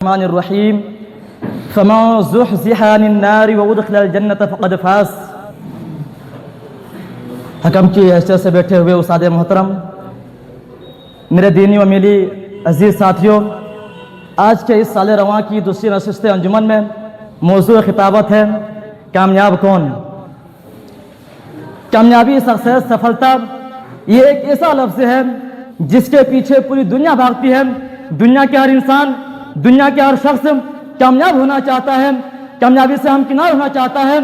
الرحمن الرحیم فمن زحزح عن النار وادخل الجنة فقد فاز۔ حکم کی حیثیت سے بیٹھے ہوئے استاد محترم، میرے دینی و میری عزیز ساتھیوں، آج کے اس سال رواں کی دوسری نشست انجمن میں موضوع خطابت ہے کامیاب کون؟ کامیابی، سکسیس، سفلتا، یہ ایک ایسا لفظ ہے جس کے پیچھے پوری دنیا بھاگتی ہے۔ دنیا کے ہر انسان، دنیا کے ہر شخص کامیاب ہونا چاہتا ہے، کامیابی سے ہمکنار ہونا چاہتا ہے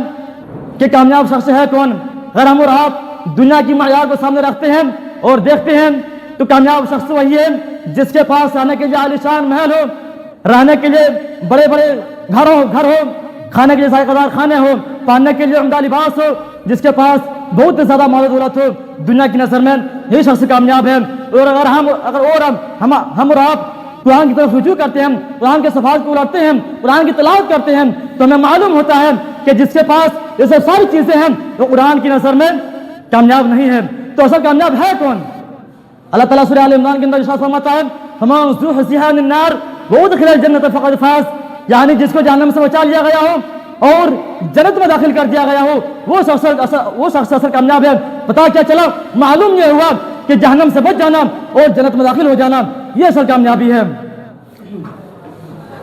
کہ کامیاب شخص ہے کون۔ اگر ہم اور آپ دنیا کی معیار کو سامنے رکھتے ہیں اور دیکھتے ہیں تو کامیاب شخص وہی ہے جس کے پاس رہنے کے لیے عالیشان محل ہو، رہنے کے لیے بڑے بڑے گھر ہو، کھانے کے لیے ذائقہ دار کھانے ہو، پہننے کے لیے عمدہ لباس ہو، جس کے پاس بہت زیادہ مال و دولت ہو۔ دنیا کی نظر میں یہی شخص کامیاب ہے۔ اور اگر ہم اور آپ قرآن کی طرف رجوع کرتے ہیں، قرآن کے صفحات کو اڑاتے ہیں، قرآن کی تلاوت کرتے ہیں، تو ہمیں معلوم ہوتا ہے کہ جس کے پاس یہ سب ساری چیزیں ہیں وہ قرآن کی نظر میں کامیاب نہیں ہے۔ تو اصل کامیاب ہے کون؟ اللہ تعالیٰ سورہ آل عمران کے اندر ارشاد فرماتا ہے فمن زحزح عن النار وادخل الجنة فقد فاز، یعنی جس کو جہنم سے بچا لیا گیا ہو اور جنت میں داخل کر دیا گیا ہو وہ شخص اصل کامیاب ہے۔ پتا کیا چلا؟ معلوم یہ ہوا کہ جہنم سے بچ جانا اور جنت میں داخل ہو جانا یہ اصل کامیابی ہے۔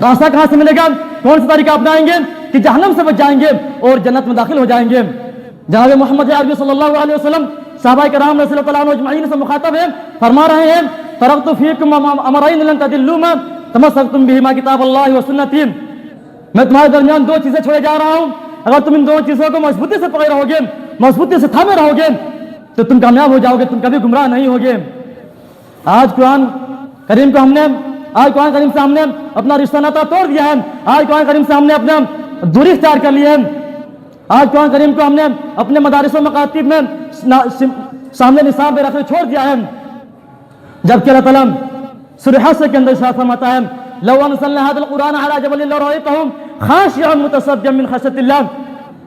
راستہ کہاں سے ملے گا؟ کون سا طریقہ اپنائیں گے کہ جہنم سے بچ جائیں گے اور جنت میں داخل ہو جائیں گے؟ جناب محمد عربی صلی اللہ علیہ وسلم صحابہ کرام رضی اللہ عنہ اجمعین سے مخاطب ہیں، فرما رہے ہیں ترکت فیکم امرین لن تضلوا ما تمسکتم بہما کتاب اللہ و سنتی، میں تمہارے درمیان دو چیزیں چھوڑے جا رہا ہوں، اگر تم ان دو چیزوں کو مضبوطی سے پکڑے رہو گے، مضبوطی سے تھامے رہو گے تو تم کامیاب ہو جاؤ گے، تم کبھی گمراہ نہیں ہوگے۔ آج قرآن کریم سے ہم نے اپنا رشتہ ناطہ توڑ دیا ہے، آج قرآن کریم سے ہم نے اپنا دوری اختیار کر لی ہے، آج قرآن کریم کو ہم نے اپنے مدارس و مکاتب میں سامنے نصاب میں رکھنے چھوڑ دیا ہے، جبکہ اللہ تعالیٰ سورہ حشر کے اندر ارشاد فرماتا ہے لو انزلنا هذا القرآن على جبل لرأيته خاشعا متصدعا من خشية الله،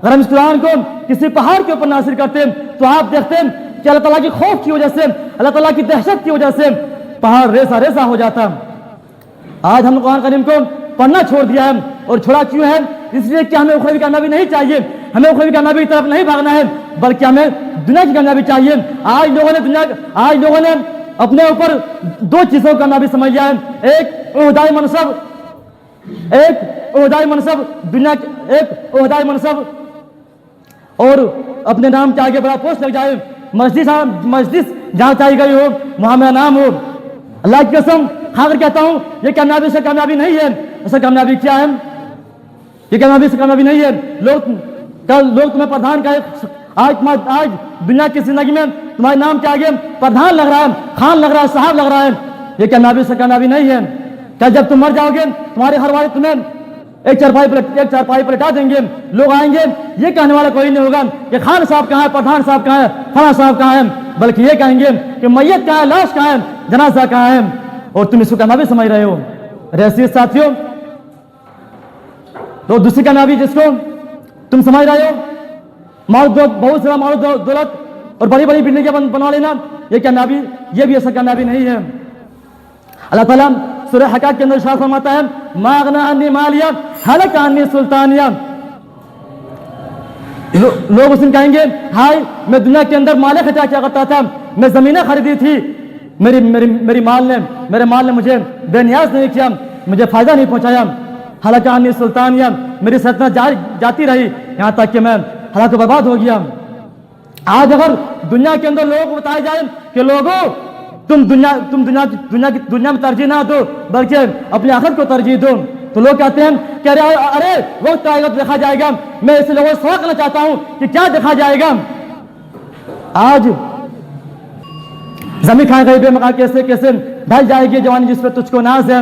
اگر ہم اس قرآن کو کسی پہاڑ کے اوپر نازل کرتے ہیں تو آپ دیکھتے ہیں کہ اللہ تعالیٰ کی خوف کی وجہ سے، اللہ تعالیٰ کی دہشت کی وجہ سے پہاڑ ریزہ ریزہ ہو جاتا۔ آج ہم نے قرآن کریم کو پڑھنا چھوڑ دیا ہے، اور چھوڑا کیوں ہے؟ اس لیے کہ ہمیں اخروی کامیابی نہیں چاہیے، ہمیں اخروی کامیابی کی طرف نہیں بھاگنا ہے، بلکہ ہمیں دنیا کی کامیابی چاہیے۔ آج لوگوں نے اپنے اوپر دو چیزوں کا کامیابی سمجھ لیا ہے، ایک عہدائی منصب اور اپنے نام کے آگے بڑا پوسٹ لگ جائے، مسجد جہاں چاہی گئی ہو وہاں میرا نام ہو۔ اللہ کی قسم کھا کر کہتا ہوں یہ کامیابی سے کامیابی نہیں ہے۔ اصل کامیابی کیا ہے؟ یہ کامیابی سے کامیابی نہیں ہے۔ لوگ تمہیں پردھان کا آج دنیا کی زندگی میں تمہارے نام کے آگے پردھان لگ رہا ہے، خان لگ رہا ہے، صاحب لگ رہا ہے، یہ کامیابی سے کامیابی نہیں ہے۔ کیا جب تم مر جاؤ گے تمہارے گھر والے تمہیں ایک چارپائی پر لٹا دیں گے، لوگ آئیں گے یہ کہنے والا کوئی نہیں ہوگا کہ خان صاحب کہاں ہے، پردھان صاحب کہاں ہے، فلاں صاحب کہاں ہے، بلکہ یہ کہیں گے کہ میت کہاں ہے، لاش کہاں ہے، جنازہ کہاں ہے، اور تم اس کو کامیابی سمجھ رہے ہو۔ عزیز ساتھیوں، تو دوسری کامیابی جس کو تم سمجھ رہے ہو بہت سارا مال و دولت اور بڑی بڑی بلڈنگیں بنا لینا، یہ کامیابی، یہ بھی ایسا کامیابی نہیں ہے۔ اللہ تعالیٰ سورہ حقاق کے اندر ارشاد فرماتا ہے ما اغنی عنی مالیہ ہلک عنی سلطانیہ، لوگ اس دن کہیں گے ہائے میں دنیا کے اندر مالیں خرچا کیا کرتا تھا، میں زمینیں خریدی تھی، میرے مال نے مجھے بے نیاز نہیں کیا، مجھے فائدہ نہیں پہنچایا، ہلک عنی سلطانیہ، میری سلطنت جاتی رہی یہاں تک کہ میں ہلاک و برباد ہو گیا۔ آج اگر دنیا کے اندر لوگوں کو بتایا جائے کہ لوگوں تم دنیا میں ترجیح نہ دو بلکہ اپنی آخرت کو ترجیح دو، تو لوگ کہتے ہیں کہ ارے وقت آئے گا تو دیکھا جائے گا۔ میں اس لوگوں سے سوال کرنا چاہتا ہوں کہ کیا دیکھا جائے گا؟ آج زمین کھائے گئی بے مقام کیسے ڈھل جائے گی جوانی جس پہ تجھ کو ناز ہے،